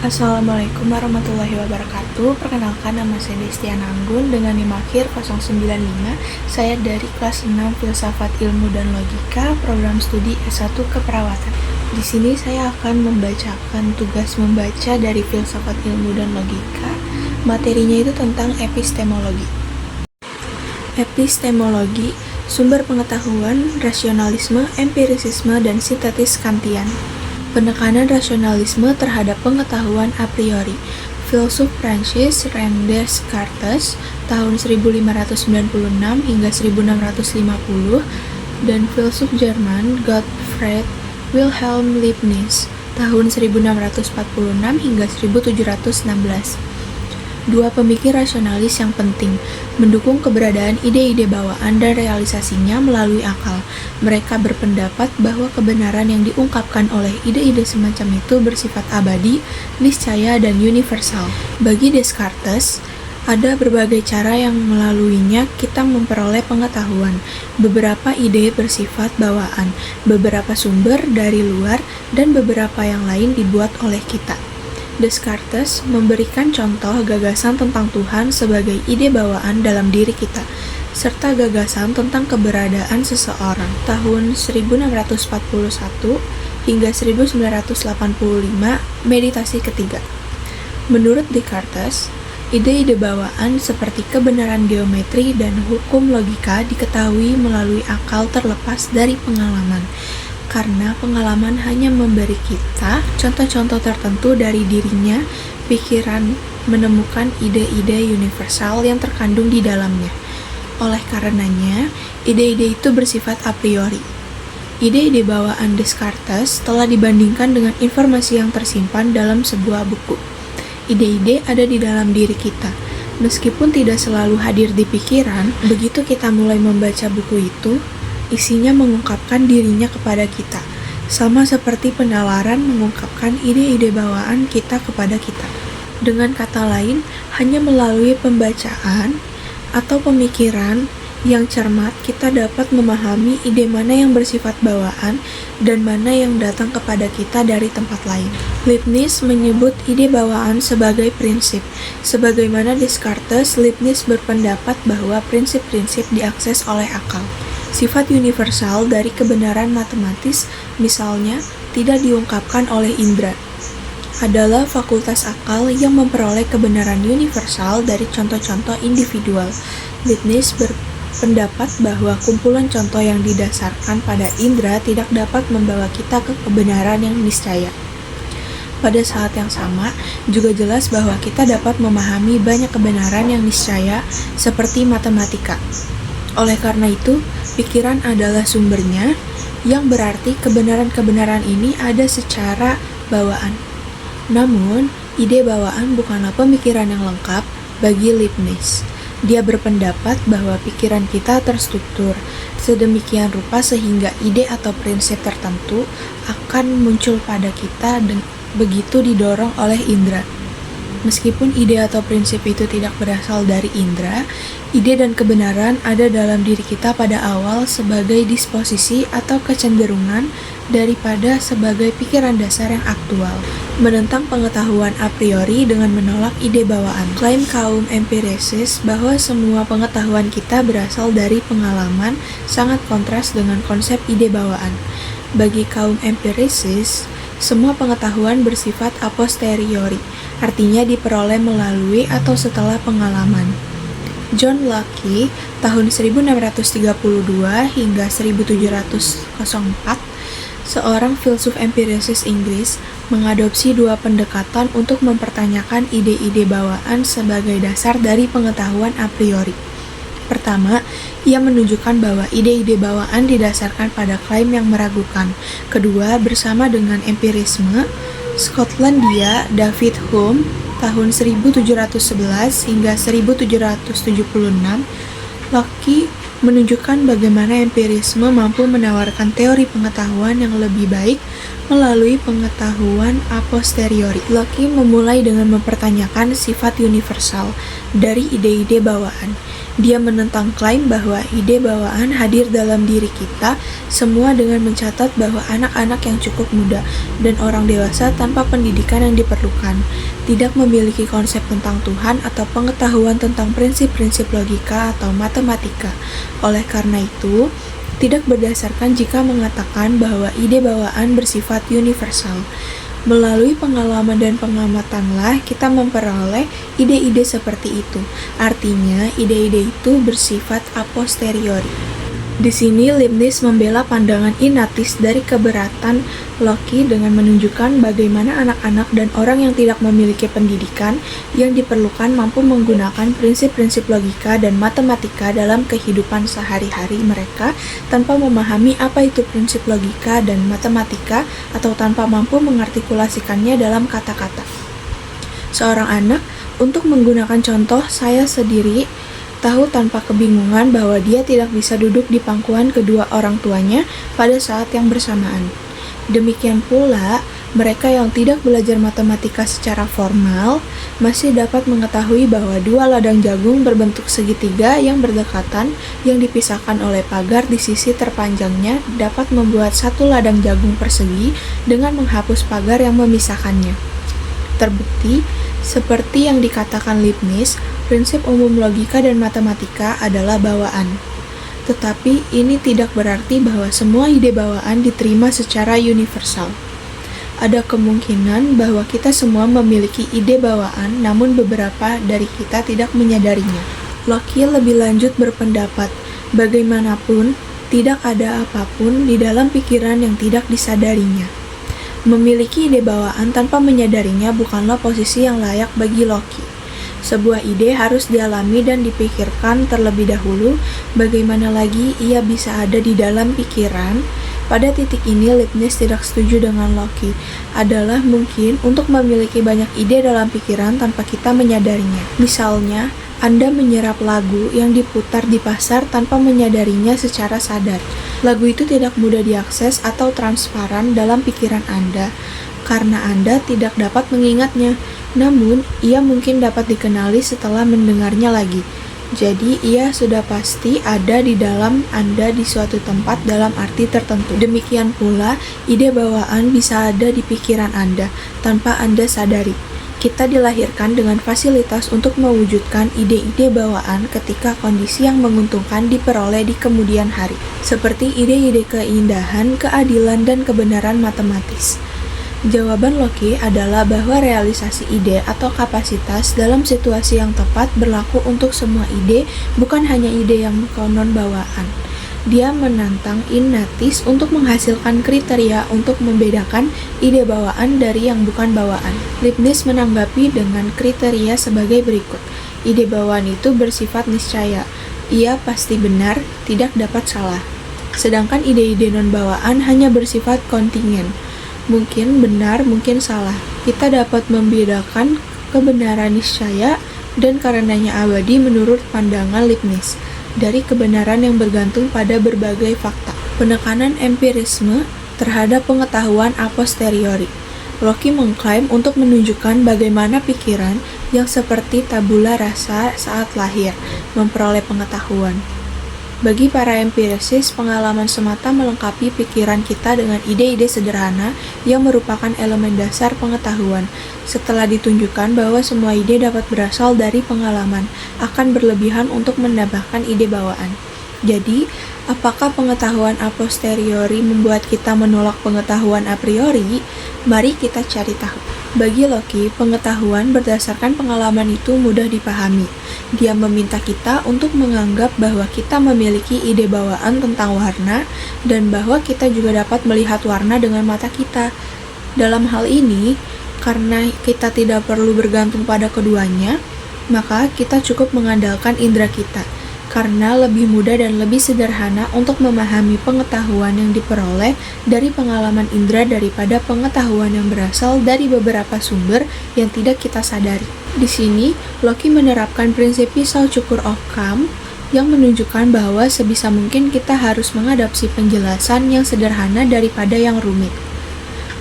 Assalamualaikum warahmatullahi wabarakatuh. Perkenalkan, nama saya Destiana Anggun dengan NIM akhir 095. Saya dari kelas 6 Filsafat Ilmu dan Logika, program studi S1 Keperawatan. Di sini saya akan membacakan tugas membaca dari Filsafat Ilmu dan Logika. Materinya itu tentang epistemologi. Epistemologi, sumber pengetahuan, rasionalisme, empirisisme, dan sintetis Kantian. Penekanan rasionalisme terhadap pengetahuan a priori. Filsuf Prancis René Descartes tahun 1596 hingga 1650 dan filsuf Jerman Gottfried Wilhelm Leibniz tahun 1646 hingga 1716. Dua pemikir rasionalis yang penting, mendukung keberadaan ide-ide bawaan dan realisasinya melalui akal. Mereka berpendapat bahwa kebenaran yang diungkapkan oleh ide-ide semacam itu bersifat abadi, niscaya, dan universal. Bagi Descartes, ada berbagai cara yang melaluinya kita memperoleh pengetahuan. Beberapa ide bersifat bawaan, beberapa sumber dari luar, dan beberapa yang lain dibuat oleh kita. Descartes memberikan contoh gagasan tentang Tuhan sebagai ide bawaan dalam diri kita, serta gagasan tentang keberadaan seseorang. Tahun 1641 hingga 1985, meditasi ketiga. Menurut Descartes, ide-ide bawaan seperti kebenaran geometri dan hukum logika diketahui melalui akal terlepas dari pengalaman. Karena pengalaman hanya memberi kita contoh-contoh tertentu dari dirinya, pikiran menemukan ide-ide universal yang terkandung di dalamnya. Oleh karenanya, ide-ide itu bersifat a priori. Ide-ide bawaan Descartes telah dibandingkan dengan informasi yang tersimpan dalam sebuah buku. Ide-ide ada di dalam diri kita. Meskipun tidak selalu hadir di pikiran, begitu kita mulai membaca buku itu, isinya mengungkapkan dirinya kepada kita, sama seperti penalaran mengungkapkan ide-ide bawaan kita kepada kita. Dengan kata lain, hanya melalui pembacaan atau pemikiran yang cermat, kita dapat memahami ide mana yang bersifat bawaan dan mana yang datang kepada kita dari tempat lain. Leibniz menyebut ide bawaan sebagai prinsip. Sebagaimana Descartes, Leibniz berpendapat bahwa prinsip-prinsip diakses oleh akal. Sifat universal dari kebenaran matematis, misalnya, tidak diungkapkan oleh indera. Adalah fakultas akal yang memperoleh kebenaran universal dari contoh-contoh individual. Leibniz berpendapat bahwa kumpulan contoh yang didasarkan pada indera tidak dapat membawa kita ke kebenaran yang niscaya. Pada saat yang sama, juga jelas bahwa kita dapat memahami banyak kebenaran yang niscaya, seperti matematika. Oleh karena itu, pikiran adalah sumbernya, yang berarti kebenaran-kebenaran ini ada secara bawaan. Namun, ide bawaan bukanlah pemikiran yang lengkap bagi Leibniz. Dia berpendapat bahwa pikiran kita terstruktur sedemikian rupa sehingga ide atau prinsip tertentu akan muncul pada kita dan begitu didorong oleh indera. Meskipun ide atau prinsip itu tidak berasal dari indera, ide dan kebenaran ada dalam diri kita pada awal sebagai disposisi atau kecenderungan daripada sebagai pikiran dasar yang aktual. Menentang pengetahuan a priori dengan menolak ide bawaan. Klaim kaum empirisis bahwa semua pengetahuan kita berasal dari pengalaman sangat kontras dengan konsep ide bawaan. Bagi kaum empirisis, semua pengetahuan bersifat a posteriori, artinya diperoleh melalui atau setelah pengalaman. John Locke tahun 1632 hingga 1704, seorang filsuf empirisis Inggris, mengadopsi dua pendekatan untuk mempertanyakan ide-ide bawaan sebagai dasar dari pengetahuan a priori. Pertama, ia menunjukkan bahwa ide-ide bawaan didasarkan pada klaim yang meragukan. Kedua, bersama dengan empirisme, Skotlandia David Hume tahun 1711 hingga 1776, Locke menunjukkan bagaimana empirisme mampu menawarkan teori pengetahuan yang lebih baik melalui pengetahuan a posteriori. Locke memulai dengan mempertanyakan sifat universal dari ide-ide bawaan. Dia menentang klaim bahwa ide bawaan hadir dalam diri kita semua dengan mencatat bahwa anak-anak yang cukup muda dan orang dewasa tanpa pendidikan yang diperlukan tidak memiliki konsep tentang Tuhan atau pengetahuan tentang prinsip-prinsip logika atau matematika. Oleh karena itu, tidak berdasarkan jika mengatakan bahwa ide bawaan bersifat universal. Melalui pengalaman dan pengamatanlah kita memperoleh ide-ide seperti itu. Artinya, ide-ide itu bersifat a posteriori. Di sini Leibniz membela pandangan Ignatius dari keberatan Locke dengan menunjukkan bagaimana anak-anak dan orang yang tidak memiliki pendidikan yang diperlukan mampu menggunakan prinsip-prinsip logika dan matematika dalam kehidupan sehari-hari mereka tanpa memahami apa itu prinsip logika dan matematika atau tanpa mampu mengartikulasikannya dalam kata-kata. Seorang anak, untuk menggunakan contoh saya sendiri, tahu tanpa kebingungan bahwa dia tidak bisa duduk di pangkuan kedua orang tuanya pada saat yang bersamaan. Demikian pula, mereka yang tidak belajar matematika secara formal masih dapat mengetahui bahwa dua ladang jagung berbentuk segitiga yang berdekatan yang dipisahkan oleh pagar di sisi terpanjangnya dapat membuat satu ladang jagung persegi dengan menghapus pagar yang memisahkannya. Terbukti, seperti yang dikatakan Leibniz, prinsip umum logika dan matematika adalah bawaan. Tetapi ini tidak berarti bahwa semua ide bawaan diterima secara universal. Ada kemungkinan bahwa kita semua memiliki ide bawaan, namun beberapa dari kita tidak menyadarinya. Locke lebih lanjut berpendapat, bagaimanapun, tidak ada apapun di dalam pikiran yang tidak disadarinya. Memiliki ide bawaan tanpa menyadarinya bukanlah posisi yang layak bagi Locke. Sebuah ide harus dialami dan dipikirkan terlebih dahulu, bagaimana lagi ia bisa ada di dalam pikiran. Pada titik ini, Leibniz tidak setuju dengan Locke. Adalah mungkin untuk memiliki banyak ide dalam pikiran tanpa kita menyadarinya. Misalnya, Anda menyerap lagu yang diputar di pasar tanpa menyadarinya secara sadar. Lagu itu tidak mudah diakses atau transparan dalam pikiran Anda, karena Anda tidak dapat mengingatnya. Namun, ia mungkin dapat dikenali setelah mendengarnya lagi. Jadi, ia sudah pasti ada di dalam Anda di suatu tempat dalam arti tertentu. Demikian pula, ide bawaan bisa ada di pikiran Anda tanpa Anda sadari. Kita dilahirkan dengan fasilitas untuk mewujudkan ide-ide bawaan ketika kondisi yang menguntungkan diperoleh di kemudian hari, seperti ide-ide keindahan, keadilan, dan kebenaran matematis. Jawaban Locke adalah bahwa realisasi ide atau kapasitas dalam situasi yang tepat berlaku untuk semua ide, bukan hanya ide yang konon bawaan. Dia menantang Ignatius untuk menghasilkan kriteria untuk membedakan ide bawaan dari yang bukan bawaan. Leibniz menanggapi dengan kriteria sebagai berikut. Ide bawaan itu bersifat niscaya. Ia pasti benar, tidak dapat salah. Sedangkan ide-ide non-bawaan hanya bersifat kontingen. Mungkin benar, mungkin salah. Kita dapat membedakan kebenaran niscaya dan karenanya abadi menurut pandangan Leibniz dari kebenaran yang bergantung pada berbagai fakta. Penekanan empirisme terhadap pengetahuan a posteriori. Locke mengklaim untuk menunjukkan bagaimana pikiran yang seperti tabula rasa saat lahir memperoleh pengetahuan. Bagi para empirisis, pengalaman semata melengkapi pikiran kita dengan ide-ide sederhana yang merupakan elemen dasar pengetahuan. Setelah ditunjukkan bahwa semua ide dapat berasal dari pengalaman, akan berlebihan untuk menambahkan ide bawaan. Jadi, apakah pengetahuan a posteriori membuat kita menolak pengetahuan a priori? Mari kita cari tahu. Bagi Locke, pengetahuan berdasarkan pengalaman itu mudah dipahami. Dia meminta kita untuk menganggap bahwa kita memiliki ide bawaan tentang warna dan bahwa kita juga dapat melihat warna dengan mata kita. Dalam hal ini, karena kita tidak perlu bergantung pada keduanya, maka kita cukup mengandalkan indera kita. Karena lebih mudah dan lebih sederhana untuk memahami pengetahuan yang diperoleh dari pengalaman indera daripada pengetahuan yang berasal dari beberapa sumber yang tidak kita sadari. Di sini, Locke menerapkan prinsip pisau cukur Occam yang menunjukkan bahwa sebisa mungkin kita harus mengadopsi penjelasan yang sederhana daripada yang rumit.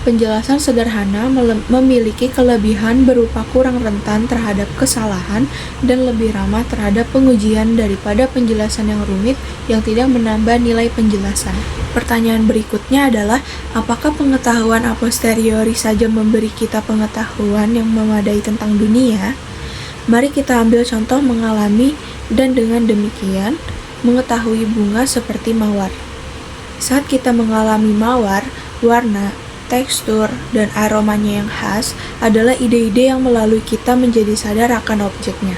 Penjelasan sederhana memiliki kelebihan berupa kurang rentan terhadap kesalahan dan lebih ramah terhadap pengujian daripada penjelasan yang rumit yang tidak menambah nilai penjelasan. Pertanyaan berikutnya adalah, apakah pengetahuan a posteriori saja memberi kita pengetahuan yang memadai tentang dunia? Mari kita ambil contoh mengalami dan dengan demikian mengetahui bunga seperti mawar. Saat kita mengalami mawar, warna, tekstur, dan aromanya yang khas adalah ide-ide yang melalui kita menjadi sadar akan objeknya.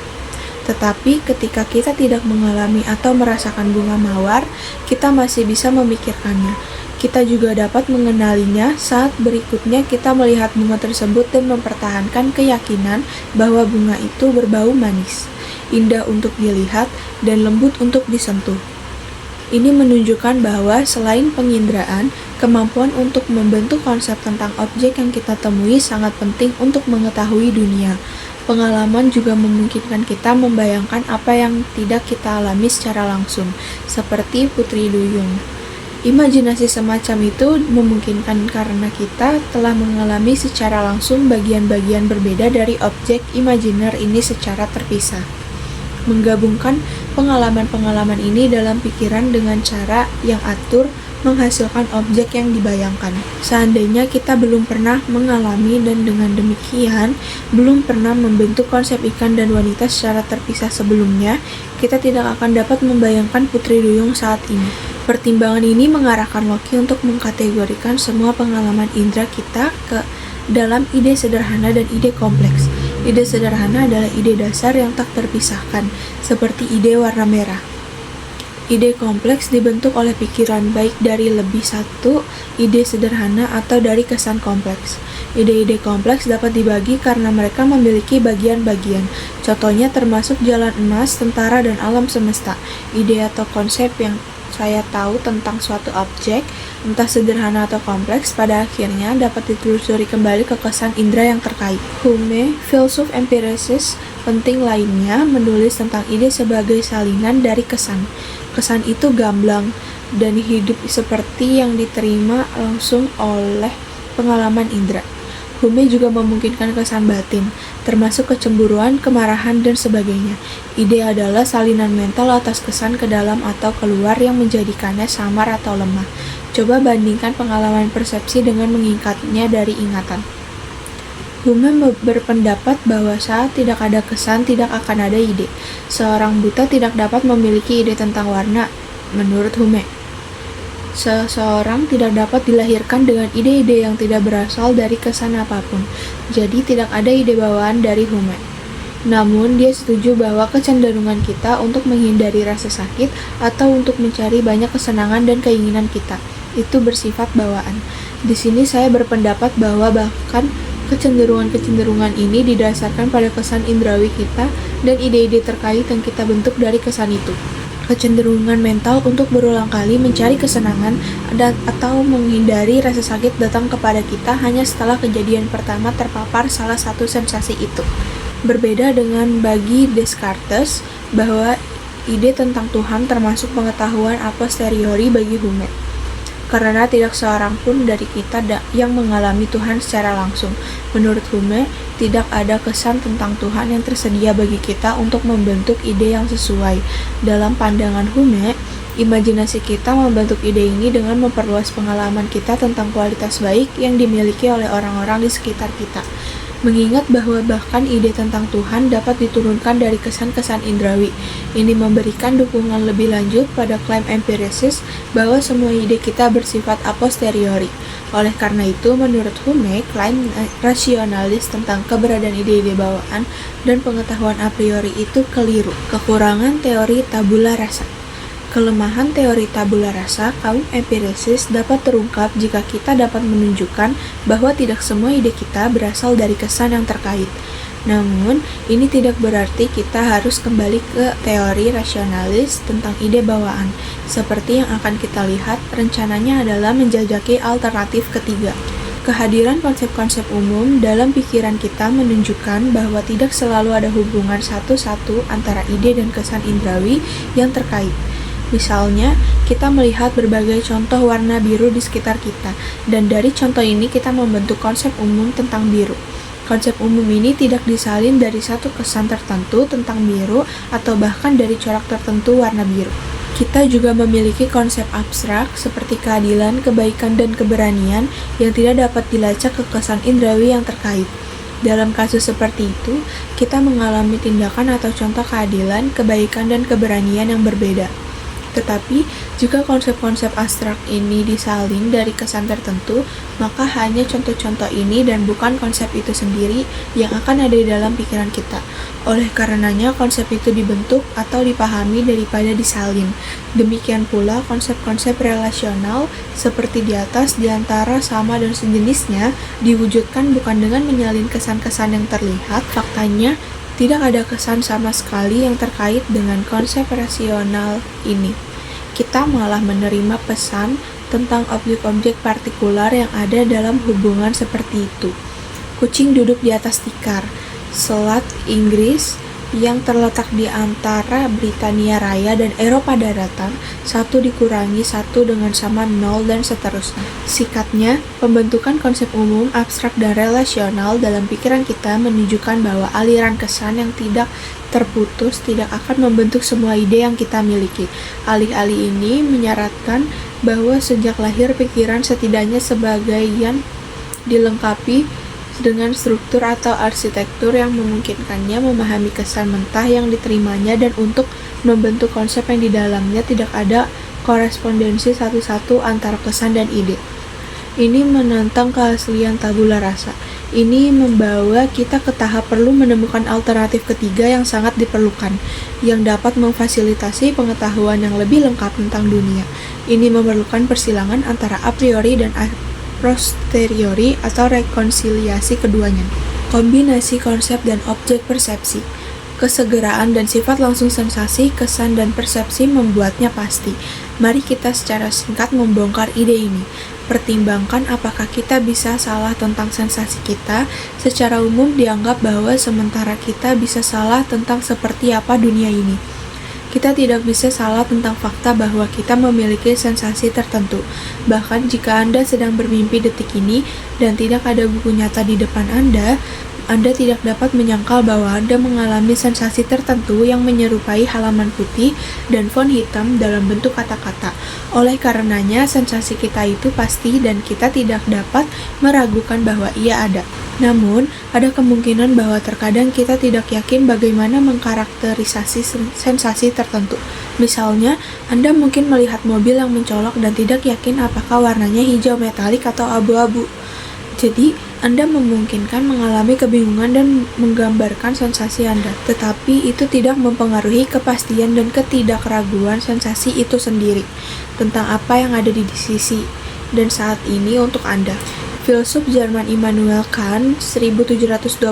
Tetapi ketika kita tidak mengalami atau merasakan bunga mawar, kita masih bisa memikirkannya. Kita juga dapat mengenalinya saat berikutnya kita melihat bunga tersebut dan mempertahankan keyakinan bahwa bunga itu berbau manis, indah untuk dilihat, dan lembut untuk disentuh. Ini menunjukkan bahwa selain penginderaan, kemampuan untuk membentuk konsep tentang objek yang kita temui sangat penting untuk mengetahui dunia. Pengalaman juga memungkinkan kita membayangkan apa yang tidak kita alami secara langsung, seperti Putri Duyung. Imajinasi semacam itu memungkinkan karena kita telah mengalami secara langsung bagian-bagian berbeda dari objek imajiner ini secara terpisah. Menggabungkan pengalaman-pengalaman ini dalam pikiran dengan cara yang atur menghasilkan objek yang dibayangkan. Seandainya kita belum pernah mengalami dan dengan demikian belum pernah membentuk konsep ikan dan wanita secara terpisah sebelumnya, kita tidak akan dapat membayangkan Putri Duyung saat ini. Pertimbangan ini mengarahkan Loki untuk mengkategorikan semua pengalaman indera kita ke dalam ide sederhana dan ide kompleks. Ide sederhana adalah ide dasar yang tak terpisahkan, seperti ide warna merah. Ide kompleks dibentuk oleh pikiran baik dari lebih satu ide sederhana atau dari kesan kompleks. Ide-ide kompleks dapat dibagi karena mereka memiliki bagian-bagian. Contohnya termasuk jalan emas, tentara, dan alam semesta. Ide atau konsep yang saya tahu tentang suatu objek, entah sederhana atau kompleks, pada akhirnya dapat ditelusuri kembali ke kesan indera yang terkait. Hume, filsuf empiricist penting lainnya, menulis tentang ide sebagai salinan dari kesan. Kesan itu gamblang dan hidup seperti yang diterima langsung oleh pengalaman indera. Hume juga memungkinkan kesan batin, termasuk kecemburuan, kemarahan, dan sebagainya. Ide adalah salinan mental atas kesan ke dalam atau keluar yang menjadikannya samar atau lemah. Coba bandingkan pengalaman persepsi dengan mengikatnya dari ingatan. Hume berpendapat bahwa saat tidak ada kesan, tidak akan ada ide. Seorang buta tidak dapat memiliki ide tentang warna, menurut Hume. Seseorang tidak dapat dilahirkan dengan ide-ide yang tidak berasal dari kesan apapun. Jadi tidak ada ide bawaan dari Hume. Namun, dia setuju bahwa kecenderungan kita untuk menghindari rasa sakit atau untuk mencari banyak kesenangan dan keinginan kita itu bersifat bawaan. Di sini saya berpendapat bahwa bahkan kecenderungan-kecenderungan ini didasarkan pada kesan indrawi kita dan ide-ide terkait yang kita bentuk dari kesan itu. Kecenderungan mental untuk berulang kali mencari kesenangan atau menghindari rasa sakit datang kepada kita hanya setelah kejadian pertama terpapar salah satu sensasi itu. Berbeda dengan bagi Descartes, bahwa ide tentang Tuhan termasuk pengetahuan a posteriori bagi Hume. Karena tidak seorang pun dari kita yang mengalami Tuhan secara langsung. Menurut Hume, tidak ada kesan tentang Tuhan yang tersedia bagi kita untuk membentuk ide yang sesuai. Dalam pandangan Hume, imajinasi kita membentuk ide ini dengan memperluas pengalaman kita tentang kualitas baik yang dimiliki oleh orang-orang di sekitar kita. Mengingat bahwa bahkan ide tentang Tuhan dapat diturunkan dari kesan-kesan indrawi. Ini memberikan dukungan lebih lanjut pada klaim empiricist bahwa semua ide kita bersifat a posteriori. Oleh karena itu, menurut Hume, klaim rasionalis tentang keberadaan ide-ide bawaan dan pengetahuan a priori itu keliru. Kekurangan teori tabula rasa. Kelemahan teori tabula rasa kaum empiricist dapat terungkap jika kita dapat menunjukkan bahwa tidak semua ide kita berasal dari kesan yang terkait. Namun, ini tidak berarti kita harus kembali ke teori rasionalis tentang ide bawaan. Seperti yang akan kita lihat, rencananya adalah menjajaki alternatif ketiga. Kehadiran konsep-konsep umum dalam pikiran kita menunjukkan bahwa tidak selalu ada hubungan satu-satu antara ide dan kesan indrawi yang terkait. Misalnya, kita melihat berbagai contoh warna biru di sekitar kita, dan dari contoh ini kita membentuk konsep umum tentang biru. Konsep umum ini tidak disalin dari satu kesan tertentu tentang biru atau bahkan dari corak tertentu warna biru. Kita juga memiliki konsep abstrak seperti keadilan, kebaikan, dan keberanian yang tidak dapat dilacak ke kesan indrawi yang terkait. Dalam kasus seperti itu, kita mengalami tindakan atau contoh keadilan, kebaikan, dan keberanian yang berbeda. Tetapi, jika konsep-konsep abstrak ini disalin dari kesan tertentu, maka hanya contoh-contoh ini dan bukan konsep itu sendiri yang akan ada di dalam pikiran kita. Oleh karenanya, konsep itu dibentuk atau dipahami daripada disalin. Demikian pula konsep-konsep relasional seperti di atas di antara sama dan sejenisnya diwujudkan bukan dengan menyalin kesan-kesan yang terlihat. Faktanya, tidak ada kesan sama sekali yang terkait dengan konsep rasional ini. Kita malah menerima pesan tentang objek-objek partikular yang ada dalam hubungan seperti itu. Kucing duduk di atas tikar. Selat Inggris yang terletak di antara Britania Raya dan Eropa Daratan, 1 dikurangi 1 dengan sama 0 dan seterusnya. Sikatnya, pembentukan konsep umum, abstrak, dan relasional dalam pikiran kita menunjukkan bahwa aliran kesan yang tidak terputus tidak akan membentuk semua ide yang kita miliki. Alih-alih ini menyarankan bahwa sejak lahir pikiran setidaknya sebagian dilengkapi dengan struktur atau arsitektur yang memungkinkannya memahami kesan mentah yang diterimanya dan untuk membentuk konsep yang di dalamnya tidak ada korespondensi satu-satu antara kesan dan ide. Ini menantang keaslian tabula rasa. Ini membawa kita ke tahap perlu menemukan alternatif ketiga yang sangat diperlukan, yang dapat memfasilitasi pengetahuan yang lebih lengkap tentang dunia. Ini memerlukan persilangan antara a priori dan a posteriori atau rekonsiliasi keduanya. Kombinasi konsep dan objek persepsi. Kesegeraan dan sifat langsung sensasi, kesan, dan persepsi membuatnya pasti. Mari kita secara singkat membongkar ide ini. Pertimbangkan apakah kita bisa salah tentang sensasi kita. Secara umum dianggap bahwa sementara kita bisa salah tentang seperti apa dunia ini. Kita tidak bisa salah tentang fakta bahwa kita memiliki sensasi tertentu. Bahkan jika Anda sedang bermimpi detik ini dan tidak ada buku nyata di depan Anda tidak dapat menyangkal bahwa Anda mengalami sensasi tertentu yang menyerupai halaman putih dan font hitam dalam bentuk kata-kata. Oleh karenanya, sensasi kita itu pasti dan kita tidak dapat meragukan bahwa ia ada. Namun, ada kemungkinan bahwa terkadang kita tidak yakin bagaimana mengkarakterisasi sensasi tertentu. Misalnya, Anda mungkin melihat mobil yang mencolok dan tidak yakin apakah warnanya hijau metalik atau abu-abu. Jadi, Anda memungkinkan mengalami kebingungan dan menggambarkan sensasi Anda, tetapi itu tidak mempengaruhi kepastian dan ketidakraguan sensasi itu sendiri tentang apa yang ada di sisi dan saat ini untuk Anda. Filsuf Jerman Immanuel Kant 1724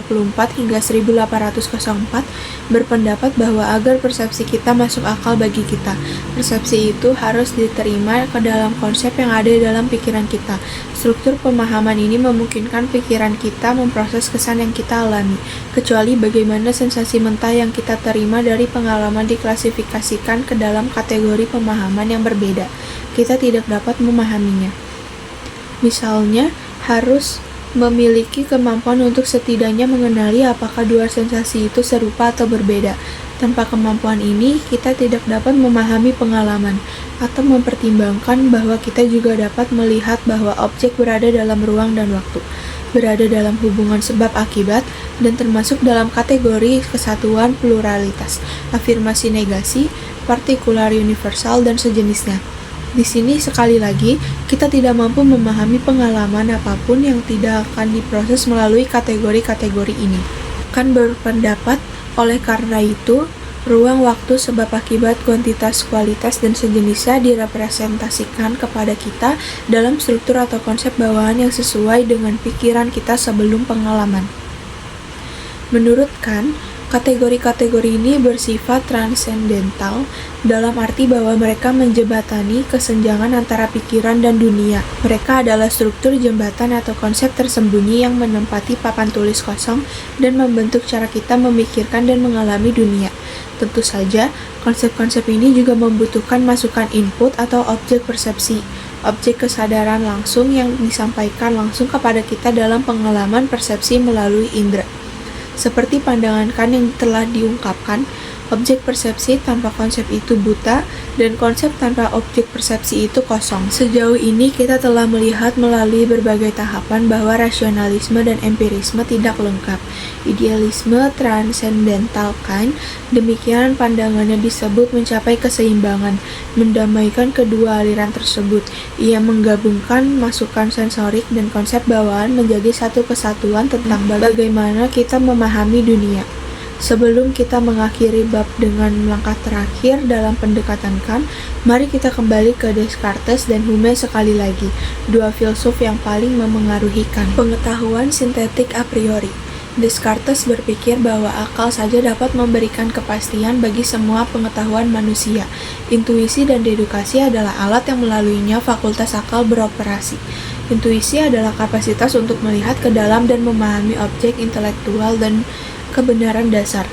hingga 1804 berpendapat bahwa agar persepsi kita masuk akal bagi kita, persepsi itu harus diterima ke dalam konsep yang ada di dalam pikiran kita. Struktur pemahaman ini memungkinkan pikiran kita memproses kesan yang kita alami, kecuali bagaimana sensasi mentah yang kita terima dari pengalaman diklasifikasikan ke dalam kategori pemahaman yang berbeda. Kita tidak dapat memahaminya. Misalnya, harus memiliki kemampuan untuk setidaknya mengenali apakah dua sensasi itu serupa atau berbeda. Tanpa kemampuan ini, kita tidak dapat memahami pengalaman atau mempertimbangkan bahwa kita juga dapat melihat bahwa objek berada dalam ruang dan waktu, berada dalam hubungan sebab akibat, dan termasuk dalam kategori kesatuan pluralitas, afirmasi negasi, partikular universal, dan sejenisnya. Di sini sekali lagi, kita tidak mampu memahami pengalaman apapun yang tidak akan diproses melalui kategori-kategori ini. Kant berpendapat, oleh karena itu, ruang waktu sebab akibat kuantitas kualitas dan sejenisnya direpresentasikan kepada kita dalam struktur atau konsep bawaan yang sesuai dengan pikiran kita sebelum pengalaman. Menurut Kant, kategori-kategori ini bersifat transendental dalam arti bahwa mereka menjembatani kesenjangan antara pikiran dan dunia. Mereka adalah struktur jembatan atau konsep tersembunyi yang menempati papan tulis kosong dan membentuk cara kita memikirkan dan mengalami dunia. Tentu saja, konsep-konsep ini juga membutuhkan masukan input atau objek persepsi, objek kesadaran langsung yang disampaikan langsung kepada kita dalam pengalaman persepsi melalui indera. Seperti pandangan Kant yang telah diungkapkan, objek persepsi tanpa konsep itu buta, dan konsep tanpa objek persepsi itu kosong. Sejauh ini kita telah melihat melalui berbagai tahapan bahwa rasionalisme dan empirisme tidak lengkap. Idealisme transendental Kant, demikian pandangannya disebut mencapai keseimbangan, mendamaikan kedua aliran tersebut. Ia menggabungkan masukan sensorik dan konsep bawaan menjadi satu kesatuan tentang bagaimana kita memahami dunia. Sebelum kita mengakhiri bab dengan langkah terakhir dalam pendekatan Kant, mari kita kembali ke Descartes dan Hume sekali lagi, dua filsuf yang paling memengaruhi Kant. Pengetahuan sintetik a priori. Descartes berpikir bahwa akal saja dapat memberikan kepastian bagi semua pengetahuan manusia. Intuisi dan dedukasi adalah alat yang melaluinya fakultas akal beroperasi. Intuisi adalah kapasitas untuk melihat ke dalam dan memahami objek intelektual dan kebenaran dasar.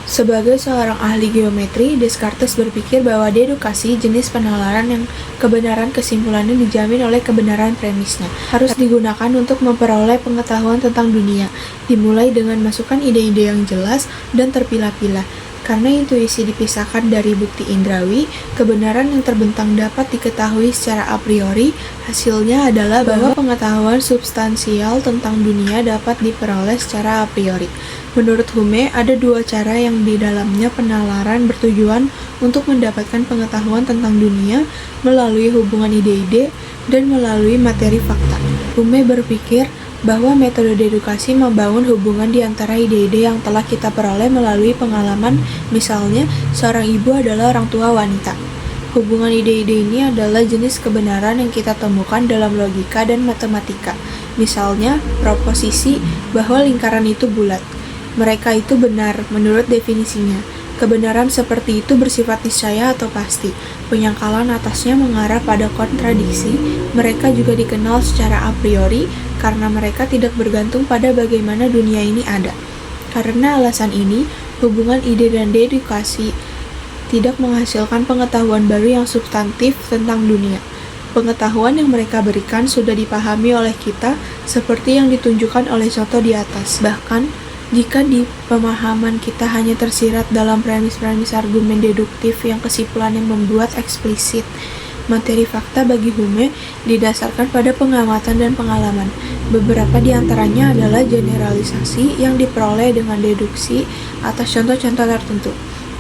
Sebagai seorang ahli geometri, Descartes berpikir bahwa dedukasi, jenis penalaran yang kebenaran kesimpulannya dijamin oleh kebenaran premisnya, harus digunakan untuk memperoleh pengetahuan tentang dunia, dimulai dengan masukan ide-ide yang jelas dan terpilah-pilah. Karena intuisi dipisahkan dari bukti indrawi, kebenaran yang terbentang dapat diketahui secara a priori. Hasilnya adalah bahwa pengetahuan substansial tentang dunia dapat diperoleh secara a priori. Menurut Hume, ada dua cara yang di dalamnya penalaran bertujuan untuk mendapatkan pengetahuan tentang dunia, melalui hubungan ide-ide dan melalui materi fakta. Hume berpikir bahwa metode dedukasi membangun hubungan di antara ide-ide yang telah kita peroleh melalui pengalaman. Misalnya, seorang ibu adalah orang tua wanita. Hubungan ide-ide ini adalah jenis kebenaran yang kita temukan dalam logika dan matematika. Misalnya, proposisi bahwa lingkaran itu bulat. Mereka itu benar menurut definisinya. Kebenaran seperti itu bersifat niscaya atau pasti. Penyangkalan atasnya mengarah pada kontradiksi. Mereka juga dikenal secara a priori karena mereka tidak bergantung pada bagaimana dunia ini ada. Karena alasan ini, hubungan ide dan dedukasi tidak menghasilkan pengetahuan baru yang substantif tentang dunia. Pengetahuan yang mereka berikan sudah dipahami oleh kita seperti yang ditunjukkan oleh contoh di atas. Bahkan, jika di pemahaman kita hanya tersirat dalam premis-premis argumen deduktif yang kesimpulannya membuat eksplisit, materi fakta bagi Hume didasarkan pada pengamatan dan pengalaman. Beberapa di antaranya adalah generalisasi yang diperoleh dengan deduksi atas contoh-contoh tertentu.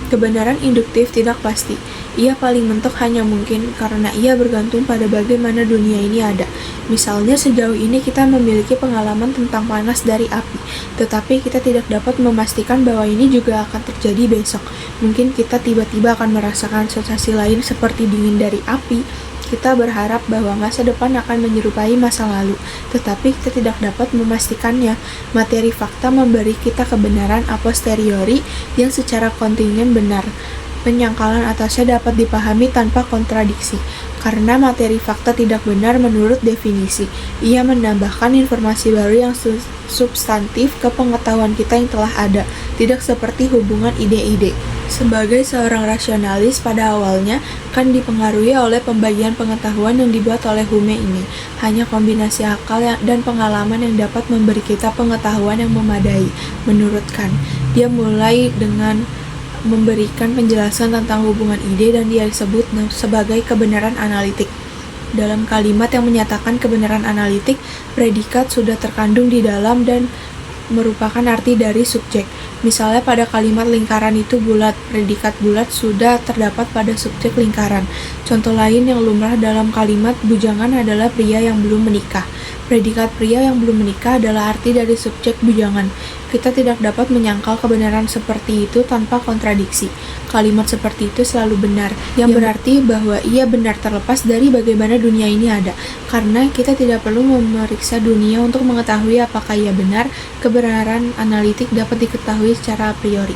Kebenaran induktif tidak pasti. Ia paling mentok hanya mungkin karena ia bergantung pada bagaimana dunia ini ada. Misalnya, sejauh ini kita memiliki pengalaman tentang panas dari api, tetapi kita tidak dapat memastikan bahwa ini juga akan terjadi besok. Mungkin kita tiba-tiba akan merasakan sensasi lain seperti dingin dari api. Kita berharap bahwa masa depan akan menyerupai masa lalu, tetapi kita tidak dapat memastikannya. Materi fakta memberi kita kebenaran a posteriori yang secara kontingen benar. Penyangkalan atasnya dapat dipahami tanpa kontradiksi. Karena materi fakta tidak benar menurut definisi, ia menambahkan informasi baru yang substantif ke pengetahuan kita yang telah ada, tidak seperti hubungan ide-ide. Sebagai seorang rasionalis pada awalnya, Kant dipengaruhi oleh pembagian pengetahuan yang dibuat oleh Hume ini. Hanya kombinasi akal dan pengalaman yang dapat memberi kita pengetahuan yang memadai. Menurut Kant, dia mulai dengan memberikan penjelasan tentang hubungan ide dan dia disebut sebagai kebenaran analitik. Dalam kalimat yang menyatakan kebenaran analitik, predikat sudah terkandung di dalam dan merupakan arti dari subjek. Misalnya pada kalimat lingkaran itu bulat, predikat bulat sudah terdapat pada subjek lingkaran. Contoh lain yang lumrah dalam kalimat bujangan adalah pria yang belum menikah. Predikat pria yang belum menikah adalah arti dari subjek bujangan. Kita tidak dapat menyangkal kebenaran seperti itu tanpa kontradiksi. Kalimat seperti itu selalu benar, yang berarti bahwa ia benar terlepas dari bagaimana dunia ini ada. Karena kita tidak perlu memeriksa dunia untuk mengetahui apakah ia benar, kebenaran analitik dapat diketahui secara a priori.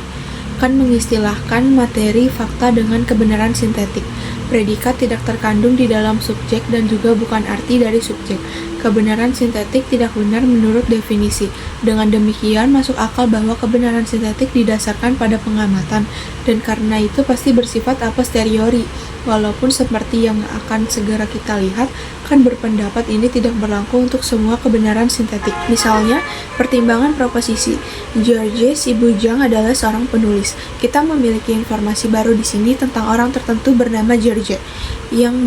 Kant mengistilahkan materi fakta dengan kebenaran sintetik. Predikat tidak terkandung di dalam subjek dan juga bukan arti dari subjek. Kebenaran sintetik tidak benar menurut definisi. Dengan demikian, masuk akal bahwa kebenaran sintetik didasarkan pada pengamatan, dan karena itu pasti bersifat a posteriori. Walaupun seperti yang akan segera kita lihat, kan berpendapat ini tidak berlaku untuk semua kebenaran sintetik. Misalnya, pertimbangan proposisi. George si Bujang adalah seorang penulis. Kita memiliki informasi baru di sini tentang orang tertentu bernama George yang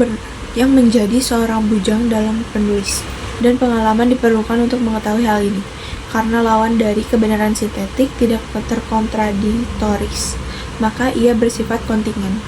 menjadi seorang bujang dalam penulis. Dan pengalaman diperlukan untuk mengetahui hal ini. Karena lawan dari kebenaran sintetik tidak terkontradiktoris, maka ia bersifat kontingen.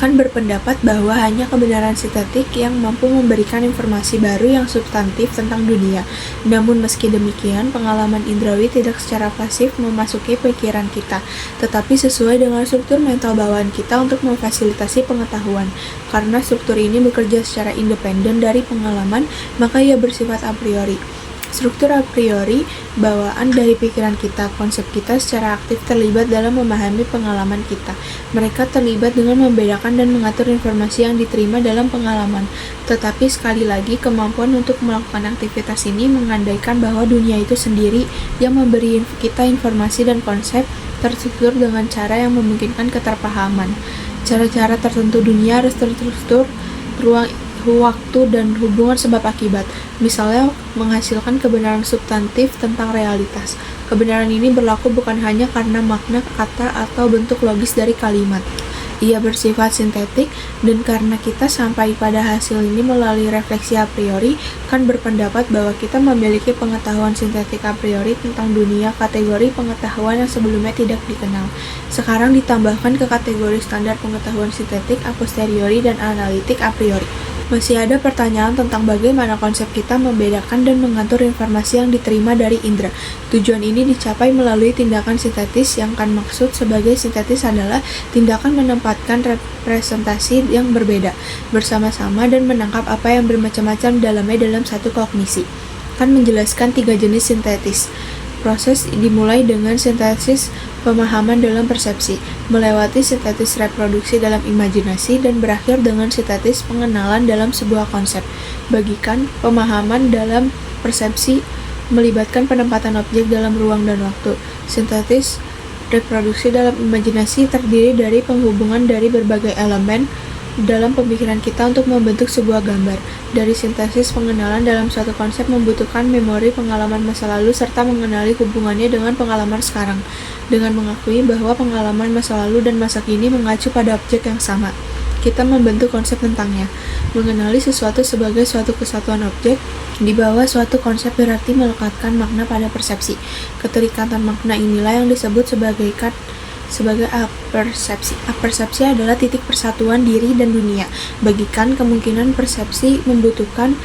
Kan berpendapat bahwa hanya kebenaran sintetik yang mampu memberikan informasi baru yang substantif tentang dunia. Namun meski demikian, pengalaman indrawi tidak secara pasif memasuki pikiran kita, tetapi sesuai dengan struktur mental bawaan kita untuk memfasilitasi pengetahuan. Karena struktur ini bekerja secara independen dari pengalaman, maka ia bersifat a priori. Struktur a priori, bawaan dari pikiran kita, konsep kita secara aktif terlibat dalam memahami pengalaman kita. Mereka terlibat dengan membedakan dan mengatur informasi yang diterima dalam pengalaman. Tetapi sekali lagi, kemampuan untuk melakukan aktivitas ini mengandaikan bahwa dunia itu sendiri yang memberi kita informasi dan konsep terstruktur dengan cara yang memungkinkan keterpahaman. Cara-cara tertentu dunia harus terstruktur, ruang waktu dan hubungan sebab akibat. Misalnya menghasilkan kebenaran substantif tentang realitas. Kebenaran ini berlaku bukan hanya karena makna kata atau bentuk logis dari kalimat. Ia bersifat sintetik, dan karena kita sampai pada hasil ini melalui refleksi a priori, kan berpendapat bahwa kita memiliki pengetahuan sintetik a priori tentang dunia, kategori pengetahuan yang sebelumnya tidak dikenal. Sekarang ditambahkan ke kategori standar pengetahuan sintetik a posteriori dan analitik a priori. Masih ada pertanyaan tentang bagaimana konsep kita membedakan dan mengatur informasi yang diterima dari indera. Tujuan ini dicapai melalui tindakan sintetis, yang kan maksud sebagai sintetis adalah tindakan menempatkan representasi yang berbeda bersama-sama dan menangkap apa yang bermacam-macam dalamnya dalam satu kognisi. Kan menjelaskan 3 jenis sintetis. Proses dimulai dengan sintesis pemahaman dalam persepsi, melewati sintetis reproduksi dalam imajinasi, dan berakhir dengan sintetis pengenalan dalam sebuah konsep. Bagikan pemahaman dalam persepsi melibatkan penempatan objek dalam ruang dan waktu. Sintetis reproduksi dalam imajinasi terdiri dari penghubungan dari berbagai elemen dalam pemikiran kita untuk membentuk sebuah gambar. Dari sintesis pengenalan dalam suatu konsep membutuhkan memori pengalaman masa lalu serta mengenali hubungannya dengan pengalaman sekarang, dengan mengakui bahwa pengalaman masa lalu dan masa kini mengacu pada objek yang sama. Kita membentuk konsep tentangnya. Mengenali sesuatu sebagai suatu kesatuan objek di bawah suatu konsep berarti melekatkan makna pada persepsi. Keterikatan makna inilah yang disebut sebagai apersepsi. Apersepsi adalah titik persatuan diri dan dunia. Bagikan kemungkinan persepsi membutuhkan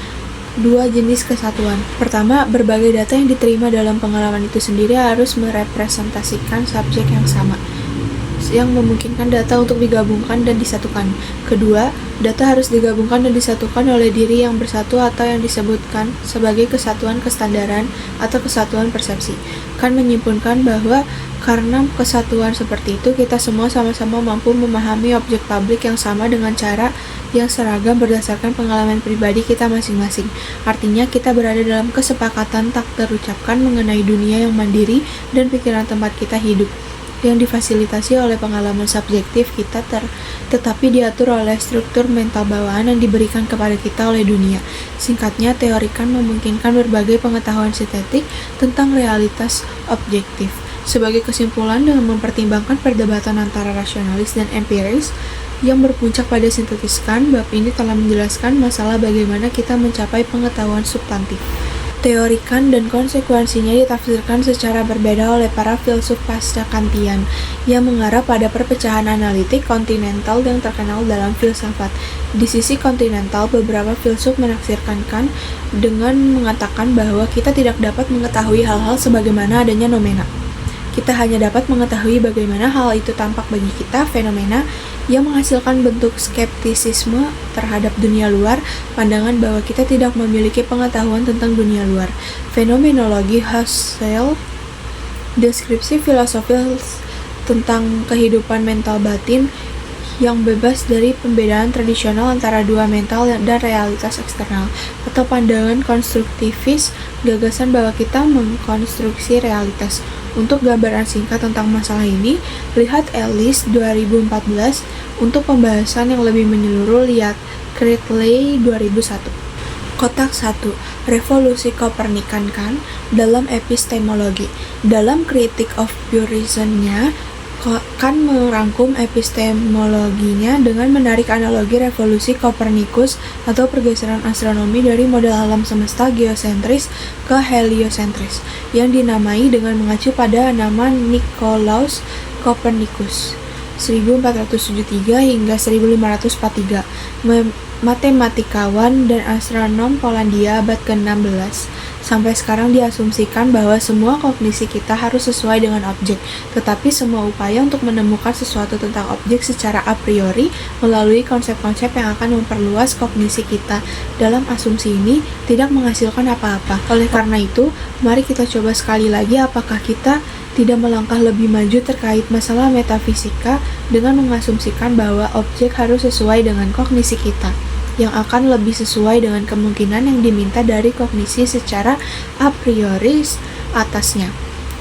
2 jenis kesatuan. Pertama, berbagai data yang diterima dalam pengalaman itu sendiri harus merepresentasikan subjek yang sama, yang memungkinkan data untuk digabungkan dan disatukan. Kedua, data harus digabungkan dan disatukan oleh diri yang bersatu atau yang disebutkan sebagai kesatuan kestandaran atau kesatuan persepsi. Kan menyimpulkan bahwa karena kesatuan seperti itu, kita semua sama-sama mampu memahami objek publik yang sama dengan cara yang seragam berdasarkan pengalaman pribadi kita masing-masing. Artinya, kita berada dalam kesepakatan tak terucapkan mengenai dunia yang mandiri dan pikiran tempat kita hidup, yang difasilitasi oleh pengalaman subjektif kita tetapi diatur oleh struktur mental bawaan yang diberikan kepada kita oleh dunia. Singkatnya, teorikan memungkinkan berbagai pengetahuan sintetik tentang realitas objektif. Sebagai kesimpulan, dengan mempertimbangkan perdebatan antara rasionalis dan empiris yang berpuncak pada sintetiskan, bab ini telah menjelaskan masalah bagaimana kita mencapai pengetahuan substantif. Teorikan dan konsekuensinya ditafsirkan secara berbeda oleh para filsuf pasca Kantian yang mengarah pada perpecahan analitik kontinental yang terkenal dalam filsafat. Di sisi kontinental, beberapa filsuf menafsirkan Kant dengan mengatakan bahwa kita tidak dapat mengetahui hal-hal sebagaimana adanya nomena. Kita hanya dapat mengetahui bagaimana hal itu tampak bagi kita, fenomena yang menghasilkan bentuk skeptisisme terhadap dunia luar, pandangan bahwa kita tidak memiliki pengetahuan tentang dunia luar. Fenomenologi Husserl, deskripsi filosofis tentang kehidupan mental batin yang bebas dari pembedaan tradisional antara dua mental dan realitas eksternal, atau pandangan konstruktivis, gagasan bahwa kita mengkonstruksi realitas. Untuk gambaran singkat tentang masalah ini, lihat Ellis 2014. Untuk pembahasan yang lebih menyeluruh, lihat Critley 2001. Kotak 1. Revolusi Kopernikan Kant dalam epistemologi. Dalam Critique of Pure Reason-nya, Kant merangkum epistemologinya dengan menarik analogi revolusi Kopernikus atau pergeseran astronomi dari model alam semesta geosentris ke heliosentris, yang dinamai dengan mengacu pada nama Nicolaus Copernicus 1473 hingga 1543, matematikawan dan astronom Polandia abad ke-16. Sampai sekarang diasumsikan bahwa semua kognisi kita harus sesuai dengan objek, tetapi semua upaya untuk menemukan sesuatu tentang objek secara a priori melalui konsep-konsep yang akan memperluas kognisi kita dalam asumsi ini tidak menghasilkan apa-apa. Oleh karena itu, mari kita coba sekali lagi apakah kita tidak melangkah lebih maju terkait masalah metafisika dengan mengasumsikan bahwa objek harus sesuai dengan kognisi kita, yang akan lebih sesuai dengan kemungkinan yang diminta dari kognisi secara a priori atasnya,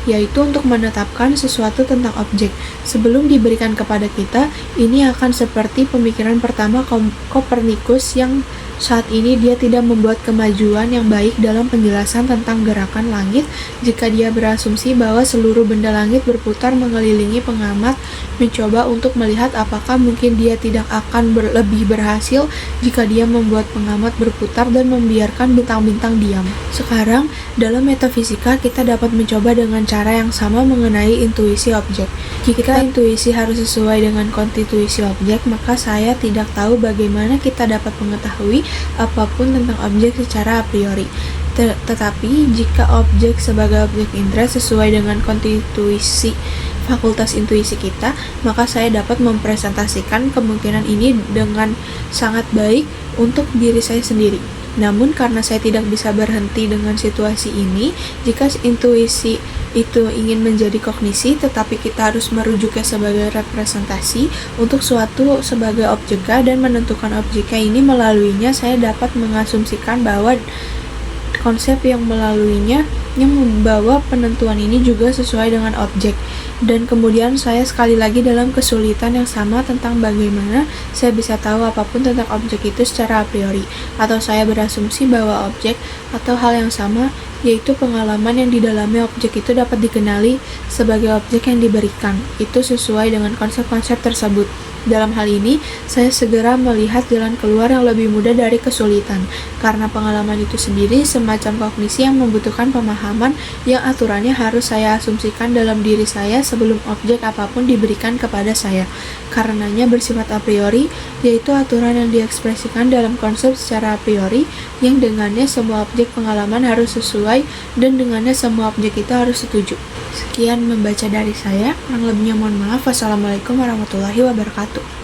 yaitu untuk menetapkan sesuatu tentang objek sebelum diberikan kepada kita. Ini akan seperti pemikiran pertama Kopernikus yang saat ini dia tidak membuat kemajuan yang baik dalam penjelasan tentang gerakan langit jika dia berasumsi bahwa seluruh benda langit berputar mengelilingi pengamat, mencoba untuk melihat apakah mungkin dia tidak akan lebih berhasil jika dia membuat pengamat berputar dan membiarkan bintang-bintang diam. Sekarang, dalam metafisika kita dapat mencoba dengan cara yang sama mengenai intuisi objek. Jika intuisi harus sesuai dengan konstitusi objek, maka saya tidak tahu bagaimana kita dapat mengetahui apapun tentang objek secara a priori. Tetapi jika objek sebagai objek indera sesuai dengan konstitusi fakultas intuisi kita, maka saya dapat mempresentasikan kemungkinan ini dengan sangat baik untuk diri saya sendiri. Namun karena saya tidak bisa berhenti dengan situasi ini, jika intuisi itu ingin menjadi kognisi, tetapi kita harus merujuknya sebagai representasi untuk suatu sebagai objeka dan menentukan objeknya ini melaluinya, saya dapat mengasumsikan bahwa konsep yang melaluinya yang membawa penentuan ini juga sesuai dengan objek. Dan kemudian saya sekali lagi dalam kesulitan yang sama tentang bagaimana saya bisa tahu apapun tentang objek itu secara a priori, atau saya berasumsi bahwa objek atau hal yang sama, yaitu pengalaman yang di dalamnya objek itu dapat dikenali sebagai objek yang diberikan, itu sesuai dengan konsep-konsep tersebut. Dalam hal ini, saya segera melihat jalan keluar yang lebih mudah dari kesulitan, karena pengalaman itu sendiri semacam kognisi yang membutuhkan pemahaman yang aturannya harus saya asumsikan dalam diri saya sebelum objek apapun diberikan kepada saya. Karenanya bersifat a priori, yaitu aturan yang diekspresikan dalam konsep secara a priori, yang dengannya semua objek pengalaman harus sesuai dan dengannya semua objek itu harus setuju. Sekian membaca dari saya, kurang lebihnya mohon maaf. Wassalamualaikum warahmatullahi wabarakatuh.